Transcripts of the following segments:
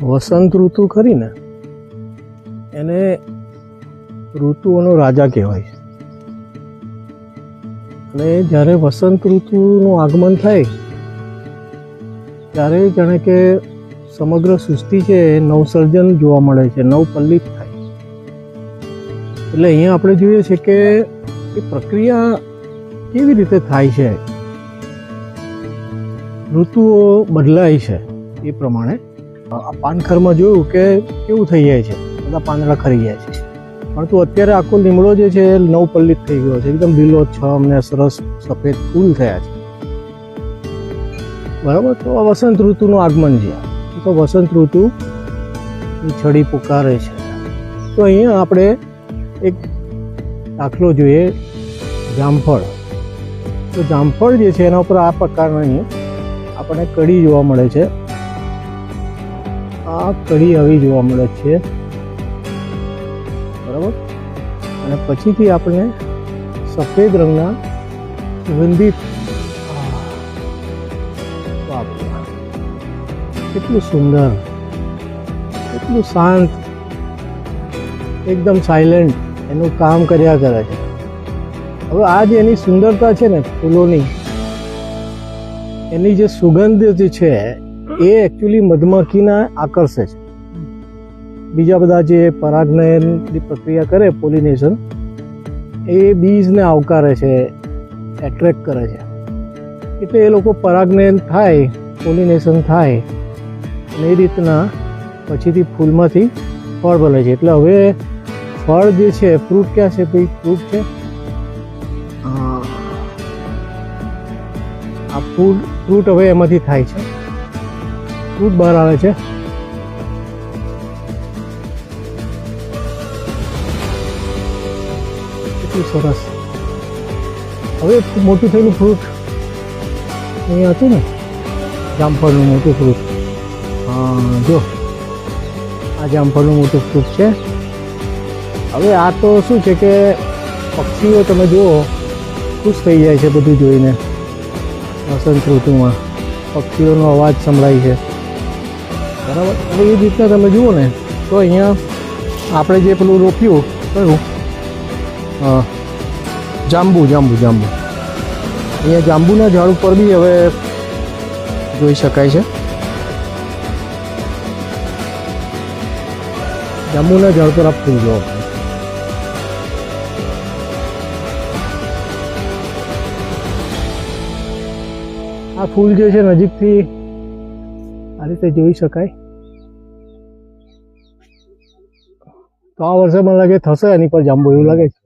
વસંત ઋતુ ખરી ને એને ઋતુઓનો રાજા કહેવાય છે. અને જ્યારે વસંત ઋતુનું આગમન થાય ત્યારે જાણે કે સમગ્ર સૃષ્ટિ છે એ નવસર્જન જોવા મળે છે, નવપલ્લિત થાય. એટલે અહીંયા આપણે જોઈએ છે કે એ પ્રક્રિયા કેવી રીતે થાય છે. ઋતુઓ બદલાય છે એ પ્રમાણે આ પાનખરમાં જોયું કે કેવું થઈ જાય છે, બધા પાંદડા ખરી જાય છે. પરંતુ અત્યારે આખો લીમડો જે છે એ નવપલ્લિત થઈ ગયો છે, એકદમ લીલોછમ ને સરસ સફેદ ફૂલ થયા છે. બરાબર. તો આ વસંત ઋતુનું આગમન છે. તો વસંત ઋતુ છડી પુકારે છે. તો અહીંયા આપણે એક દાખલો જોઈએ, જામફળ. તો જામફળ જે છે એના ઉપર આ પ્રકારની આપણને કડી જોવા મળે છે. આ કડી આવી જોવા મળે છે. બરાબર. અને પછીથી આપણને સફેદ રંગના સુગંધિત, કેટલું સુંદર, કેટલું શાંત, એકદમ સાયલેન્ટ એનું કામ કર્યા કરે છે. હવે આ જે એની સુંદરતા છે ને ફૂલોની, એની જે સુગંધ જે છે એ એકચ્યુઅલી મધમાખીને આકર્ષે છે. બીજા બધા જે પરાગનયનની પ્રક્રિયા કરે, પોલિનેશન, એ બીજને આવકારે છે, એટ્રેક્ટ કરે છે. એટલે એ લોકો પરાગનયન થાય, પોલિનેશન થાય, અને એ રીતના પછીથી ફૂલમાંથી ફળ બને છે. એટલે હવે ફળ જે છે, ફ્રૂટ ક્યાં છે ભાઈ? ફ્રૂટ છે આ ફ્રૂટ હવે એમાંથી થાય છે, ફ્રૂટ બહાર આવે છે. કેટલું સરસ. હવે મોટું થયેલું ફ્રૂટ અહીંયા હતું ને, જામફળનું મોટું ફ્રૂટ. હા, જો આ જામફળનું મોટું ફ્રૂટ છે. હવે આ તો શું છે કે પક્ષીઓ તમે જુઓ ખુશ થઈ જાય છે બધું જોઈને. વસંત ઋતુમાં પક્ષીઓનો અવાજ સંભળાય છે. બરાબર. હવે એ રીતના તમે જુઓ ને તો અહીંયા આપણે જે પેલું રોપ્યું કયું, જાંબુ. અહીંયા જાંબુના ઝાડ ઉપર બી હવે જોઈ શકાય છે. જાંબુના ઝાડ પર આ ફૂલ જોવા મળે. આ ફૂલ જે છે નજીકથી આ રીતે જોઈ શકાય. તો આ વર્ષે મને લાગે થશે એની પર જાંબુ, એવું લાગે છે.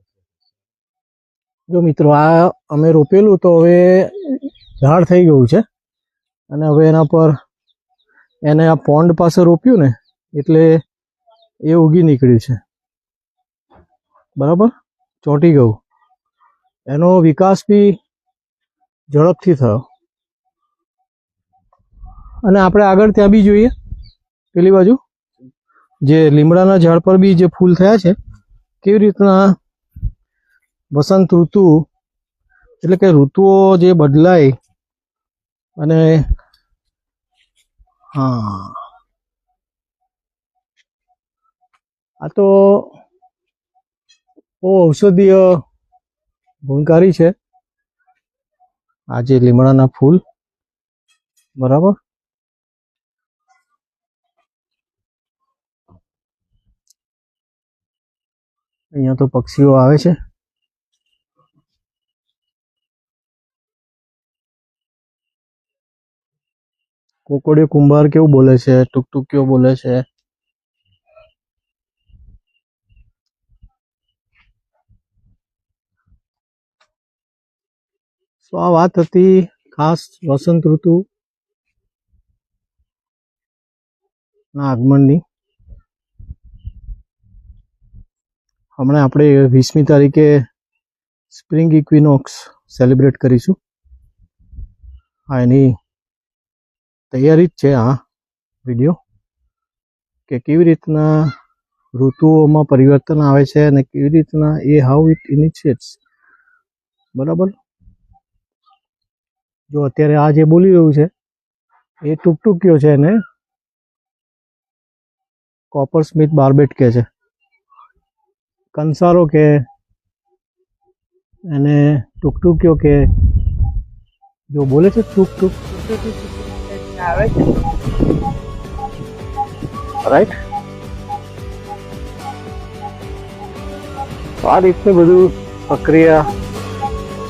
જો મિત્રો, આ અમે રોપેલું તો હવે ઝાડ થઈ ગયું છે. અને હવે એના પર એને આ પોન્ડ પાસે રોપ્યું ને એટલે એ ઉગી નીકળ્યું છે. બરાબર, ચોંટી ગયું. એનો વિકાસ બી ઝડપથી થયો. અને આપણે આગળ ત્યાં બી જોઈએ, પેલી બાજુ જે લીમડાના ઝાડ પર બી જે ફૂલ થયા છે, કેવી રીતના વસંત ઋતુ એટલે કે ઋતુઓ જે બદલાય. અને હા, આ તો બહુ ઔષધીય ગુણકારી છે આ જે લીમડાના ફૂલ. બરાબર. અહીંયા તો પક્ષીઓ આવે છે. કોકડીયો કુંભાર કેવું બોલે છે, ટુકટુકીઓ બોલે છે. તો આ વાત હતી ખાસ વસંત ઋતુ ના આગમનની. હમણાં આપણે 20મી તારીખે સ્પ્રિંગ ઇક્વિનોક્સ સેલિબ્રેટ કરીશું. હા, એની તૈયારી જ છે આ વિડીયો, કે કેવી રીતના ઋતુઓમાં પરિવર્તન આવે છે અને કેવી રીતના એ હાઉ ઇટ ઇનિશિએટ્સ. બરાબર. જો અત્યારે આ જે બોલી રહ્યું છે એ ટુકટુકીઓ છે, એને કોપર સ્મિથ બાર્બેટ કહે છે, કંસારો કે એને ટુકટુકીઓ કે જો બોલે છે ટુક ટુક, આવે છે. રાઈટ. તો આ રીતની બધું પ્રક્રિયા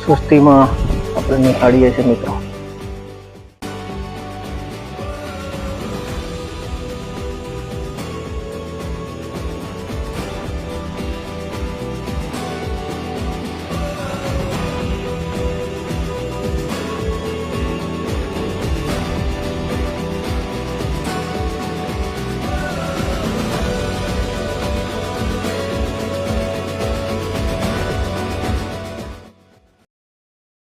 સૃષ્ટિમાં આપણે નિહાળીએ છીએ મિત્રો.